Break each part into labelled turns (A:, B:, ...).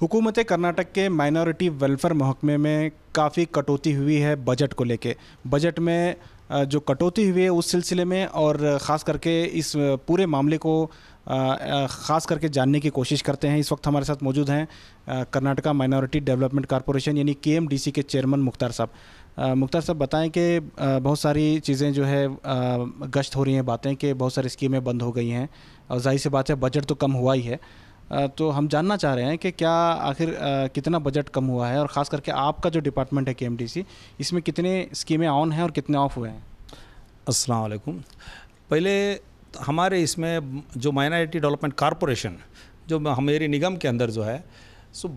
A: हुकूमत कर्नाटक के minority welfare महकमे में काफ़ी कटौती हुई है बजट को लेके। बजट में जो कटौती हुई है उस सिलसिले में और ख़ास करके इस पूरे मामले को ख़ास करके जानने की कोशिश करते हैं। इस वक्त हमारे साथ मौजूद हैं कर्नाटका माइनॉरिटी डेवलपमेंट कॉरपोरेशन यानी KMDC के चेयरमैन मुख्तार साहब। मुख्तार साहब बताएं कि बहुत सारी चीज़ें जो है गश्त हो रही हैं, बातें कि बहुत सारी स्कीमें बंद हो गई हैं और जाहिर सी बात है बजट तो कम हुआ ही है। तो हम जानना चाह रहे हैं कि क्या आखिर कितना बजट कम हुआ है और ख़ास करके आपका जो डिपार्टमेंट है KMDC, इसमें कितने स्कीमें ऑन हैं और कितने ऑफ हुए हैं।
B: अस्सलाम वालेकुम। पहले हमारे इसमें जो माइनॉरिटी डेवलपमेंट कॉरपोरेशन जो हमारी निगम के अंदर जो है सो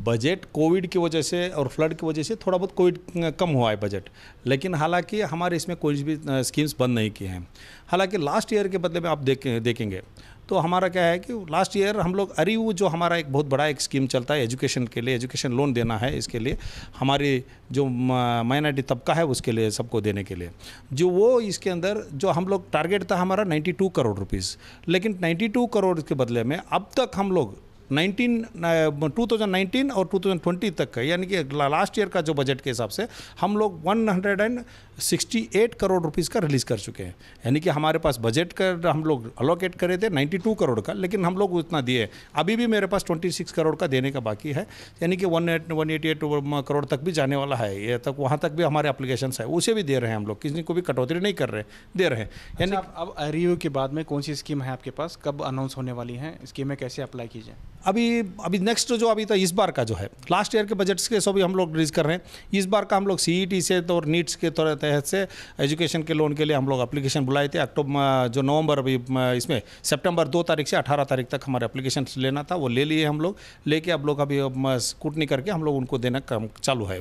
B: बजट कोविड की वजह से और फ्लड की वजह से थोड़ा बहुत कोविड कम हुआ है बजट, लेकिन हालांकि हमारे इसमें कोई भी स्कीम्स बंद नहीं किए हैं। हालांकि लास्ट ईयर के बदले में आप देखेंगे तो हमारा क्या है कि लास्ट ईयर हम लोग अरीवू जो हमारा एक बहुत बड़ा एक स्कीम चलता है एजुकेशन के लिए, एजुकेशन लोन देना है, इसके लिए हमारी जो माइनॉरिटी तबका है उसके लिए सबको देने के लिए जो वो इसके अंदर जो हम लोग टारगेट था हमारा 92 करोड़ रुपीस, लेकिन 92 करोड़ के बदले में अब तक हम लोग 2019 और 2020 तक का यानी कि लास्ट ईयर का जो बजट के हिसाब से हम लोग 168 करोड़ रुपीस का रिलीज़ कर चुके हैं। यानी कि हमारे पास बजट का हम लोग अलोकेट करे थे 92 करोड़ का, लेकिन हम लोग उतना दिए। अभी भी मेरे पास 26 करोड़ का देने का बाकी है, यानी कि 188 करोड़ तक भी जाने वाला है। ये तक वहाँ तक भी हमारे एप्लीकेशन है, उसे भी दे रहे हैं हम लोग, किसी को भी कटौती नहीं कर रहे, दे रहे हैं। यानी
A: अब रिव्यू के बाद में कौन सी स्कीम है आपके पास, कब अनाउंस होने वाली है स्कीमें, कैसे अप्लाई कीजिए?
B: अभी नेक्स्ट जो अभी था इस बार का जो है लास्ट ईयर के बजट्स के सब भी हम लोग रिलीज कर रहे हैं। इस बार का हम लोग CET से तो और नीट्स के तहत से एजुकेशन के लोन के लिए हम लोग एप्लीकेशन बुलाए थे। अक्टूबर जो नवंबर अभी इसमें सितंबर 2 तारीख से 18 तारीख तक हमारे एप्लीकेशन लेना था, वो ले लिए हम लोग। लेके अब लोग अभी स्कूटनी करके हम लोग उनको देना काम चालू है।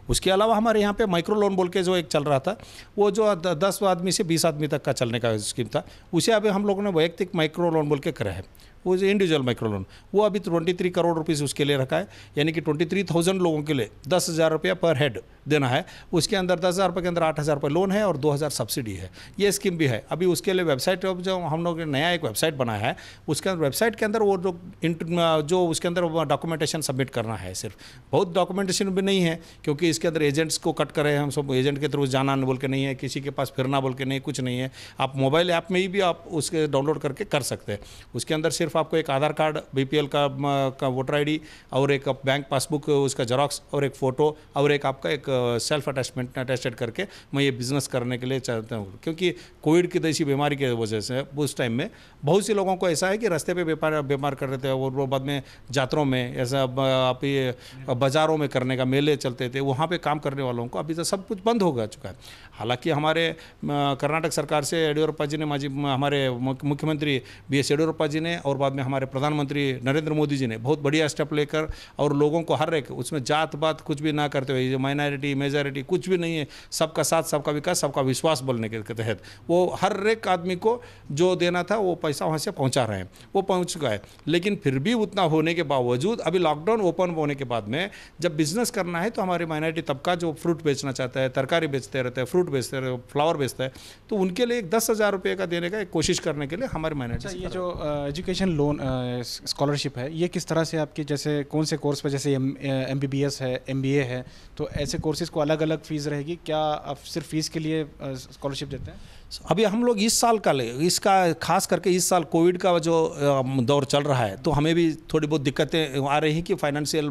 B: उसके अलावा हमारे यहाँ पे माइक्रो लोन बोल के जो एक चल रहा था, वो जो 10 आदमी से 20 आदमी तक का चलने का स्कीम था, उसे अभी हम लोगों ने वैयक्तिक माइक्रो लोन बोल के करा है। वो जो इंडिविजुअल माइक्रो लोन वो अभी 23 करोड़ रुपीस उसके लिए रखा है, यानी कि 23,000 लोगों के लिए 10,000 रुपया पर हेड देना है। उसके अंदर 10,000 रुपये के अंदर 8,000 रुपये लोन है और 2,000 सब्सिडी है। ये स्कीम भी है। अभी उसके लिए वेबसाइट जो हम लोग ने नया एक वेबसाइट बनाया है, उसके अंदर वेबसाइट के अंदर वो जो उसके अंदर डॉक्यूमेंटेशन सबमिट करना है। सिर्फ बहुत डॉक्यूमेंटेशन भी नहीं है, क्योंकि इसके अंदर एजेंट्स को कट करें हम सब, एजेंट के थ्रू जाना बोल के नहीं है, किसी के पास फिरना बोल के नहीं, कुछ नहीं है। आप मोबाइल ऐप में ही भी आप उसके डाउनलोड करके कर सकते हैं। उसके अंदर सिर्फ आपको एक आधार कार्ड, BPL का वोटर ID और एक बैंक पासबुक उसका जेरॉक्स और एक फ़ोटो और एक आपका एक सेल्फ अटैचमेंट अटैचड करके मैं ये बिज़नेस करने के लिए चाहता हूँ। क्योंकि कोविड की जैसी बीमारी की वजह से उस टाइम में बहुत से लोगों को ऐसा है कि रास्ते पे बीमार कर रहे थे, और वो बाद में जातरों में ऐसा आप ये बाज़ारों में करने का मेले चलते थे, वहाँ पे काम करने वालों को अभी तो सब कुछ बंद हो चुका है। हालांकि हमारे कर्नाटक सरकार से येडियुरप्पा जी ने, हमारे मुख्यमंत्री BS येडियुरप्पा जी ने और बाद में हमारे प्रधानमंत्री नरेंद्र मोदी जी ने बहुत बढ़िया स्टेप लेकर और लोगों को हर एक उसमें जात पात कुछ भी ना करते हुए, जो माइनॉरिटी मेजॉरिटी कुछ भी नहीं है, सबका साथ सबका विकास सबका विश्वास बोलने के तहत वो हर एक आदमी को जो देना था वो पैसा वहाँ से पहुँचा रहे हैं, वो पहुँच चुका है। लेकिन फिर भी उतना होने के बावजूद अभी लॉकडाउन ओपन होने के बाद में जब बिजनेस करना है तो हमारी माइनॉरिटी तबका जो फ्रूट बेचना चाहता है, तरकारी बेचते रहते हैं, फ्रूट बेचते रहते, फ्लावर बेचता है, तो उनके लिए 10,000 रुपये का देने का एक कोशिश करने के लिए हमारी माइनॉरिटी।
A: ये जो एजुकेशन लोन स्कॉलरशिप है, ये किस तरह से आपकी, जैसे कौन से कोर्स पे, जैसे MBBS है, MBA है, तो ऐसे कोर्सेज़ को अलग अलग फ़ीस रहेगी क्या? आप सिर्फ फ़ीस के लिए स्कॉलरशिप देते हैं?
B: अभी हम लोग इस साल का इसका खास करके इस साल कोविड का जो दौर चल रहा है, तो हमें भी थोड़ी बहुत दिक्कतें आ रही हैं कि फाइनेंशियल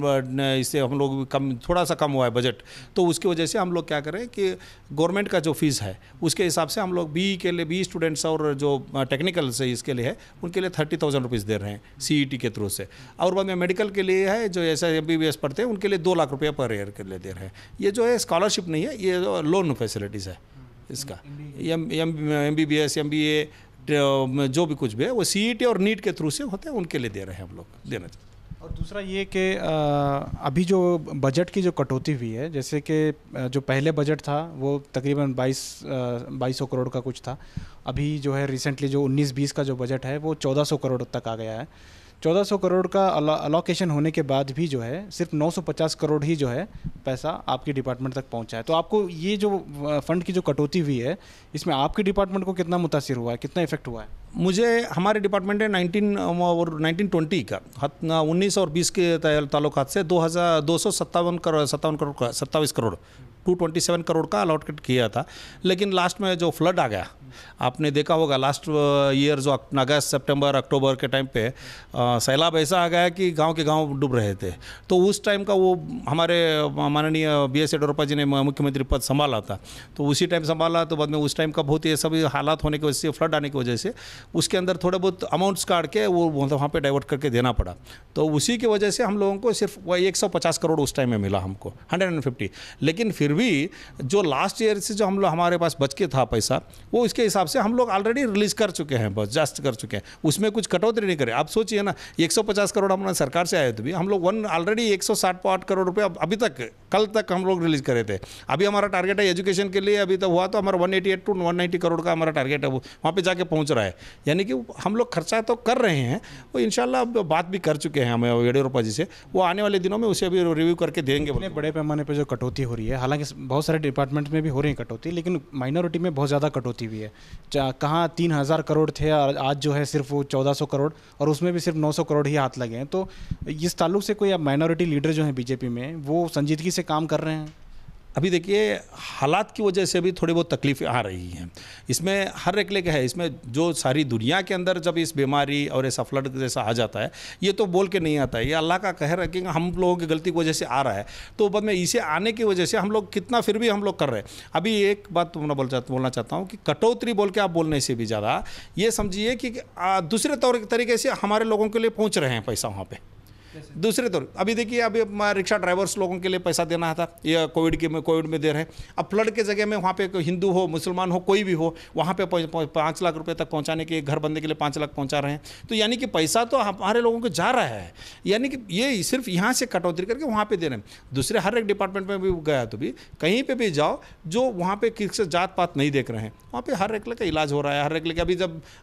B: इससे हम लोग थोड़ा सा कम हुआ है बजट। तो उसकी वजह से हम लोग क्या करें कि गवर्नमेंट का जो फीस है उसके हिसाब से हम लोग BE के लिए, BE स्टूडेंट्स और जो टेक्निकल से इसके लिए है उनके लिए 30,000 रुपीज़ दे रहे हैं CET के थ्रू से। और बाद में मेडिकल के लिए है जो ऐसा MBBS पढ़ते हैं उनके लिए 2 लाख रुपये पर ईयर के लिए दे रहे हैं। ये जो है स्कॉलरशिप नहीं है, ये जो लोन फैसिलिटीज़ है इसका। MBBS MBA जो भी कुछ भी है वो CET और नीट के थ्रू से होते हैं, उनके लिए दे रहे हैं हम लोग देना चाहिए।
A: और दूसरा ये कि अभी जो बजट की जो कटौती हुई है, जैसे कि जो पहले बजट था वो तकरीबन 2200 करोड़ का कुछ था, अभी जो है रिसेंटली जो 19-20 का जो बजट है वो 1400 करोड़ तक आ गया है। 1400 करोड़ का अलोकेशन होने के बाद भी जो है सिर्फ 950 करोड़ ही जो है पैसा आपके डिपार्टमेंट तक पहुंचा है। तो आपको ये जो फंड की जो कटौती हुई है, इसमें आपके डिपार्टमेंट को कितना मुतासिर हुआ है, कितना इफेक्ट हुआ है?
B: मुझे हमारे डिपार्टमेंट ने 1920 का 19 और 20 के ताल्लुकात से 27 करोड़ 227 करोड़ का अलॉटमेंट किया था। लेकिन लास्ट में जो फ्लड आ गया, आपने देखा होगा लास्ट ईयर जो अगस्त सितंबर अक्टूबर के टाइम पे सैलाब ऐसा आ गया कि गांव के गांव डूब रहे थे। तो उस टाइम का वो हमारे माननीय BS येडियुरप्पा जी ने मुख्यमंत्री पद संभाला था, तो उसी टाइम संभाला। तो बाद में उस टाइम का बहुत ये सभी हालात होने की वजह से, फ्लड आने की वजह से उसके अंदर थोड़े बहुत अमाउंट्स काट के वो वहाँ पर डाइवर्ट करके देना पड़ा। तो उसी की वजह से हम लोगों को सिर्फ 150 करोड़ उस टाइम में मिला हमको, 150। लेकिन फिर भी जो लास्ट ईयर से जो हम लोग हमारे पास बच के था पैसा, वो इसके हिसाब से हम लोग ऑलरेडी रिलीज कर चुके हैं, बस जस्ट कर चुके हैं, उसमें कुछ कटौती नहीं करे। आप सोचिए ना, 150 करोड़ हमारे सरकार से आए तो भी हम लोग ऑलरेडी 160 करोड़ रुपये अभी तक कल तक हम लोग रिलीज करे थे। अभी हमारा टारगेट है एजुकेशन के लिए, अभी तक हुआ तो हमारा 188 to 190 करोड़ का हमारा टारगेट है, वो वहाँ पे जाके पहुँच रहा है। यानी कि हम लोग खर्चा तो कर रहे हैं, वो इंशाल्लाह बात भी कर चुके हैं हमें येडियुरप्पा जी से, वो आने वाले दिनों में उसे अभी रिव्यू करके देंगे।
A: बड़े पैमाने पर जो कटौती हो रही है, हालांकि बहुत सारे डिपार्टमेंट में भी हो रही है कटौती, लेकिन माइनॉरिटी में बहुत ज़्यादा कटौती हुई है। कहाँ 3000 करोड़ थे और आज जो है सिर्फ वो 1400 करोड़, और उसमें भी सिर्फ 900 करोड़ ही हाथ लगे हैं। तो इस ताल्लुक से कोई अब माइनॉरिटी लीडर जो हैं बीजेपी में, वो संजीदगी से काम कर रहे हैं?
B: अभी देखिए, हालात की वजह से भी थोड़ी बहुत तकलीफें आ रही हैं। इसमें हर एक लेके है, इसमें जो सारी दुनिया के अंदर जब इस बीमारी और ऐसा फ्लड जैसा आ जाता है, ये तो बोल के नहीं आता है, ये अल्लाह का कहर है कि हम लोगों की गलती की वजह से आ रहा है। तो बाद में इसे आने की वजह से हम लोग कितना फिर भी हम लोग कर रहे हैं। अभी एक बात मैं बोलना चाहता हूँ कि कटौती बोल के आप बोलने से भी ज़्यादा ये समझिए कि दूसरे तरीके से हमारे लोगों के लिए पहुँच रहे हैं पैसा वहाँ पर। दूसरे तौर अभी देखिए, अभी रिक्शा ड्राइवर्स लोगों के लिए पैसा देना था, या कोविड में दे रहे हैं। अब फ्लड के जगह में वहाँ पे हिंदू हो, मुसलमान हो, कोई भी हो, वहाँ पे 5 लाख रुपए तक पहुँचाने के, घर बनने के लिए 5 लाख पहुँचा रहे हैं। तो यानी कि पैसा तो हमारे लोगों को जा रहा है, यानी कि ये सिर्फ यहाँ से कटौती करके वहाँ पे दे रहे हैं। दूसरे हर एक डिपार्टमेंट में भी गया तो भी कहीं पर भी जाओ, जो वहाँ पर किसी जात पात नहीं देख रहे हैं, वहाँ पर हर एक का इलाज हो रहा है, हर एक लेके।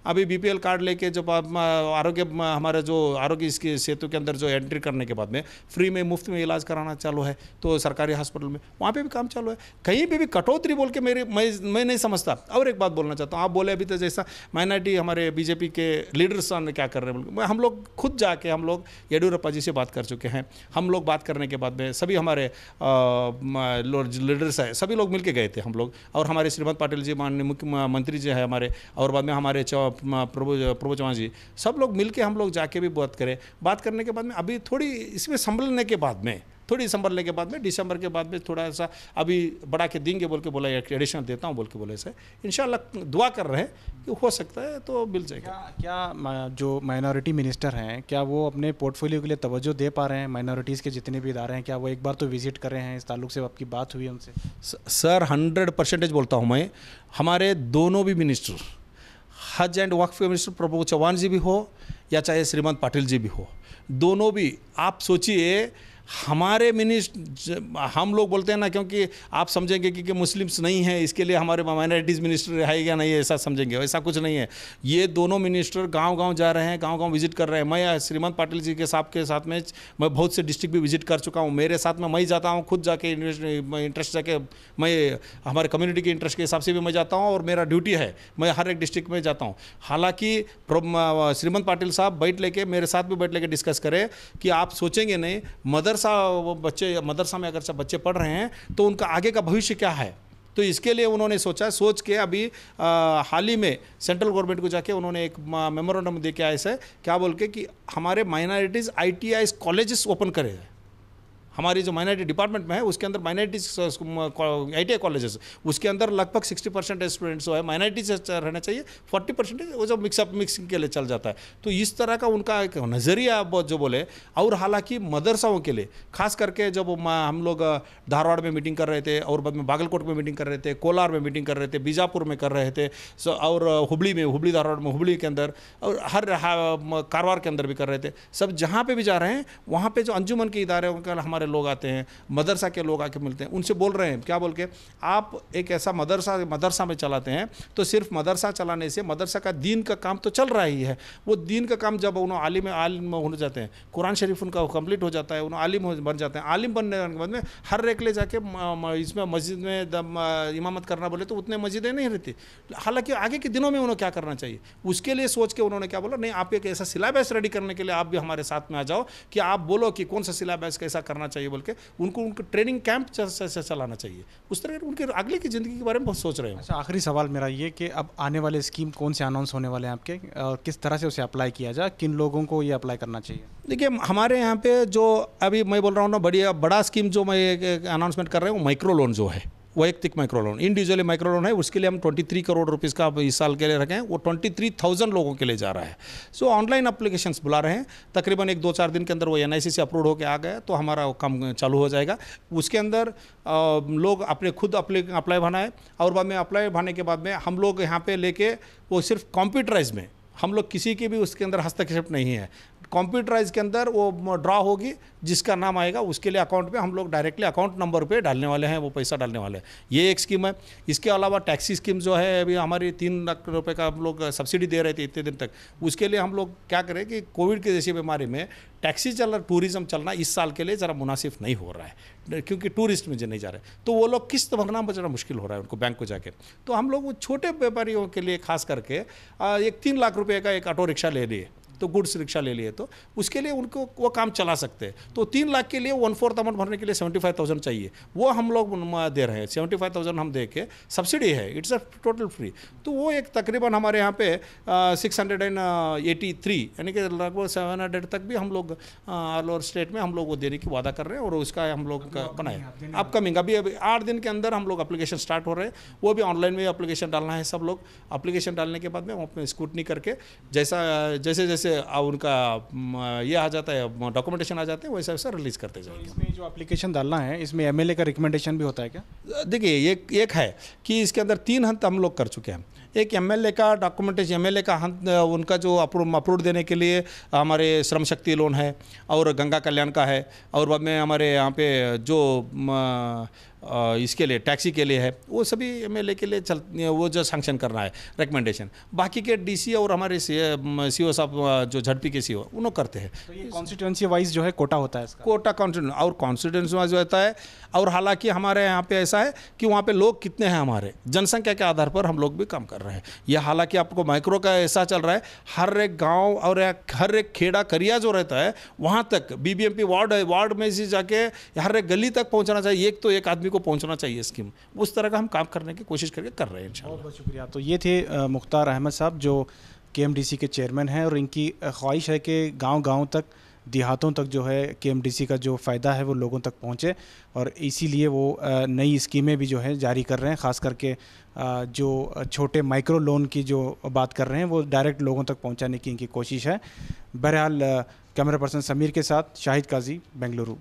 B: अभी BPL कार्ड लेके जब आरोग्य, हमारे जो आरोग्य इसके सेतु के अंदर जो एंट्री करने के बाद में फ्री में, मुफ्त में इलाज कराना चालू है, तो सरकारी हॉस्पिटल में वहाँ पे भी काम चालू है। कहीं पे भी कटौती बोल के मैं नहीं समझता। और एक बात बोलना चाहता हूँ, आप बोले अभी तो जैसा माइनॉरिटी हमारे बीजेपी के लीडर्स क्या कर रहे हैं, हम लोग खुद जाके हम लोग येडियुरप्पा जी से बात कर चुके हैं। हम लोग बात करने के बाद में सभी हमारे लीडर्स हैं, सभी लोग मिलके गए थे हम लोग, और हमारे श्रीमंत पाटिल जी, माननीय मुख्यमंत्री जी है हमारे, और बाद में हमारे प्रभु चौहान जी, सब लोग मिलके हम लोग जाके भी बात करें। बात करने के बाद में अभी थोड़ी इसमें संभलने के बाद में, दिसंबर के बाद में थोड़ा सा अभी बढ़ा के देंगे बोल के बोला, एडिशनल देता हूँ बोल के बोले से, इंशाल्लाह दुआ कर रहे हैं कि हो सकता है तो मिल जाएगा।
A: क्या जो माइनॉरिटी मिनिस्टर हैं, क्या वो अपने पोर्टफोलियो के लिए तवज्जो दे पा रहे हैं? माइनॉरिटीज़ के जितने भी इदारे हैं, क्या वो एक बार तो विजिट कर रहे हैं? इस ताल्लुक से आपकी बात हुई उनसे?
B: सर 100% बोलता हूँ मैं, हमारे दोनों भी मिनिस्टर, हज एंड वक्फ के मिनिस्टर प्रभु चौहान जी भी हो या चाहे श्रीमंत पाटिल जी भी हो, दोनों भी, आप सोचिए हमारे मिनिस्टर, हम लोग बोलते हैं ना, क्योंकि आप समझेंगे कि मुस्लिम्स नहीं हैं इसके लिए हमारे माइनॉरिटीज़ मिनिस्टर है या नहीं, ऐसा समझेंगे, ऐसा कुछ नहीं है। ये दोनों मिनिस्टर गांव-गांव जा रहे हैं, गांव-गांव विजिट कर रहे हैं। मैं श्रीमंत पाटिल जी के साथ में मैं बहुत से डिस्ट्रिक्ट भी विजिट कर चुका हूँ। मेरे साथ में मैं जाता हूँ, खुद जाके इंटरेस्ट जाके, मैं हमारे कम्युनिटी के इंटरेस्ट के हिसाब से भी मैं जाता हूँ, और मेरा ड्यूटी है, मैं हर एक डिस्ट्रिक्ट में जाता हूँ। हालाँकि श्रीमंत पाटिल साहब बैठ लेके, मेरे साथ भी बैठ लेके डिस्कस करें कि आप सोचेंगे नहीं, मदरसा में अगर सब बच्चे पढ़ रहे हैं तो उनका आगे का भविष्य क्या है। तो इसके लिए उन्होंने सोच के अभी हाल ही में सेंट्रल गवर्नमेंट को जाके उन्होंने एक मेमोरेंडम दे के आए से, क्या बोल के कि हमारे माइनॉरिटीज़ ITI कॉलेजेस ओपन करें। हमारी जो माइनॉरिटी डिपार्टमेंट में है उसके अंदर माइनॉरिटीज ITI कॉलेजेस, उसके अंदर लगभग 60% स्टूडेंट्स जो है माइनॉरिटी से रहना चाहिए, 40% वो जो मिक्सिंग के लिए चल जाता है। तो इस तरह का उनका एक नज़रिया जो बोले। और हालांकि मदरसाओं के लिए खास करके जब हम लोग धारवाड़ में मीटिंग कर रहे थे, और बाद में बागलकोट में मीटिंग कर रहे थे, कोलार में मीटिंग कर रहे थे, बीजापुर में कर रहे थे, और हुबली धारवाड़ में, हुबली के अंदर, और हर कारवार के अंदर भी कर रहे थे। सब जहाँ पे भी जा रहे हैं वहाँ पे जो अंजुमन के इदारे उनका हमारे लोग आते हैं, मदरसा के लोग आके मिलते हैं, उनसे बोल रहे हैं क्या बोल के, आप एक ऐसा मदरसा में चलाते हैं तो सिर्फ मदरसा चलाने से मदरसा का दीन का काम तो चल रहा ही है, वो दीन का काम जब उन्होंने आलिम हो जाते हैं, कुरान शरीफ उनका कंप्लीट हो जाता है, उन्होंने आलिम बन जाते हैं, आलिम बनने के बाद में हर एक ले जाके इसमें मस्जिद में इमामत करना बोले तो उतने मस्जिदें नहीं रहती। हालांकि आगे के दिनों में उन्होंने क्या करना चाहिए, उसके लिए सोच के उन्होंने क्या बोला, नहीं आप एक ऐसा सिलेबस रेडी करने के लिए आप भी हमारे साथ में आ जाओ कि आप बोलो कि कौन सा सिलेबस कैसा करना चाहिए बोल के उनको ट्रेनिंग कैंप से चलाना चाहिए। उस तरह उनके अगले की ज़िंदगी के बारे में बहुत सोच रहे हैं।
A: अच्छा, आखिरी सवाल मेरा ये कि अब आने वाले स्कीम कौन से अनाउंस होने वाले हैं आपके, किस तरह से उसे अप्लाई किया जाए, किन लोगों को ये अप्लाई करना चाहिए?
B: देखिए हमारे यहाँ पे जो अभी मैं बोल रहा हूँ ना, बड़ा स्कीम जो मैं अनाउंसमेंट कर रहा हूँ, माइक्रो लोन जो है, वैयक्तिक micro loan, individually micro loan है, उसके लिए हम 23 करोड़ रुपीस का इस साल के लिए रखें, वो 23,000 लोगों के लिए जा रहा है। सो ऑनलाइन एप्लीकेशंस बुला रहे हैं, तकरीबन 1-2-4 दिन के अंदर वो NIC से अप्रूव होकर आ गया तो हमारा काम चालू हो जाएगा। उसके अंदर लोग अपने खुद अप्लाई भरना है और बाद में अप्लाई भरने के बाद में हम लोग यहाँ पे लेके वो सिर्फ कंप्यूटराइज में, हम लोग किसी की भी उसके अंदर हस्तक्षेप नहीं है, कंप्यूटराइज के अंदर वो ड्रा होगी, जिसका नाम आएगा उसके लिए अकाउंट पे हम लोग डायरेक्टली अकाउंट नंबर पे डालने वाले हैं, वो पैसा डालने वाले हैं। ये एक स्कीम है। इसके अलावा टैक्सी स्कीम जो है, अभी हमारी 3 लाख रुपए का हम लोग सब्सिडी दे रहे थे इतने दिन तक, उसके लिए हम लोग क्या करें कि कोविड की जैसी बीमारी में टैक्सी टूरिज्म चलना इस साल के लिए ज़रा मुनासिब नहीं हो रहा है, क्योंकि टूरिस्ट में नहीं जा रहे, तो वो लोग किस्त भरना बचना मुश्किल हो रहा है उनको बैंक को जाके। तो हम लोग वो छोटे व्यापारियों के लिए खास करके एक 3 लाख रुपए का एक ऑटो रिक्शा ले लिए, तो गुड्स रिक्शा ले लिए, तो उसके लिए उनको वो काम चला सकते हैं। तो 3 लाख के लिए 1/4 अमाउंट भरने के लिए 75,000 चाहिए, वो हम लोग दे रहे हैं। 75,000 हम दे के, सब्सिडी है, इट्स अ टोटल फ्री। तो वो एक तकरीबन हमारे यहाँ पे 683 यानी कि लगभग 700 तक भी हम लोग ऑल ओवर स्टेट में हम लोग वो देने की वादा कर रहे हैं, और उसका हम लोग बनाए अपकमिंग अभी 8 दिन के अंदर हम लोग एप्लीकेशन स्टार्ट हो रहे हैं। वो भी ऑनलाइन में एप्लीकेशन डालना है, सब लोग एप्लीकेशन डालने के बाद में वो स्क्रूटनी करके जैसे उनका ये आ जाता है, डॉक्यूमेंटेशन आ जाते हैं, वैसा वैसा रिलीज करते जाएंगे।
A: इसमें जो एप्लीकेशन डालना है, इसमें MLA का रिकमेंडेशन भी होता है क्या?
B: देखिए एक है कि इसके अंदर 3 हंत हम लोग कर चुके हैं। एक MLA का डॉक्यूमेंटेशन, MLA का हंत उनका जो अप्रूव देने के लिए हमारे श्रम शक्ति लोन है और गंगा कल्याण का है, और बाद में हमारे यहाँ पे जो इसके लिए टैक्सी के लिए है, वो सभी MLA के लिए वो जो सैंक्शन करना है रिकमेंडेशन। बाकी के DC और हमारे CO साहब जो झड़पी के CO उन्होंने करते हैं।
A: तो ये कॉन्स्टिट्यूंसी वाइज जो है कोटा होता है इसका?
B: कोटा कॉन्स्टिट्यूंसी वाइज होता है, और हालांकि हमारे यहाँ पे ऐसा है कि वहाँ पे लोग कितने हैं, हमारे जनसंख्या के आधार पर हम लोग भी काम कर रहे हैं। ये हालांकि आपको माइक्रो का ऐसा चल रहा है, हर एक गाँव और हर एक खेड़ा करिया जो रहता है वहाँ तक BBMP वार्ड में से जाके हर एक गली तक पहुँचना चाहिए, एक आदमी को पहुंचना चाहिए स्कीम। उस तरह का हम काम करने की कोशिश करके कर रहे हैं इंशाल्लाह।
A: बहुत बहुत शुक्रिया। तो ये थे मुख्तार अहमद साहब जो KMDC के चेयरमैन हैं, और इनकी ख्वाहिश है कि गांव-गांव तक, देहातों तक जो है KMDC का जो फ़ायदा है वो लोगों तक पहुंचे, और इसीलिए वो नई स्कीमें भी जो है जारी कर रहे हैं। ख़ास करके जो छोटे माइक्रो लोन की जो बात कर रहे हैं वो डायरेक्ट लोगों तक पहुंचाने की इनकी कोशिश है। बहरहाल कैमरा पर्सन समीर के साथ शाहिद काजी, बेंगलुरु।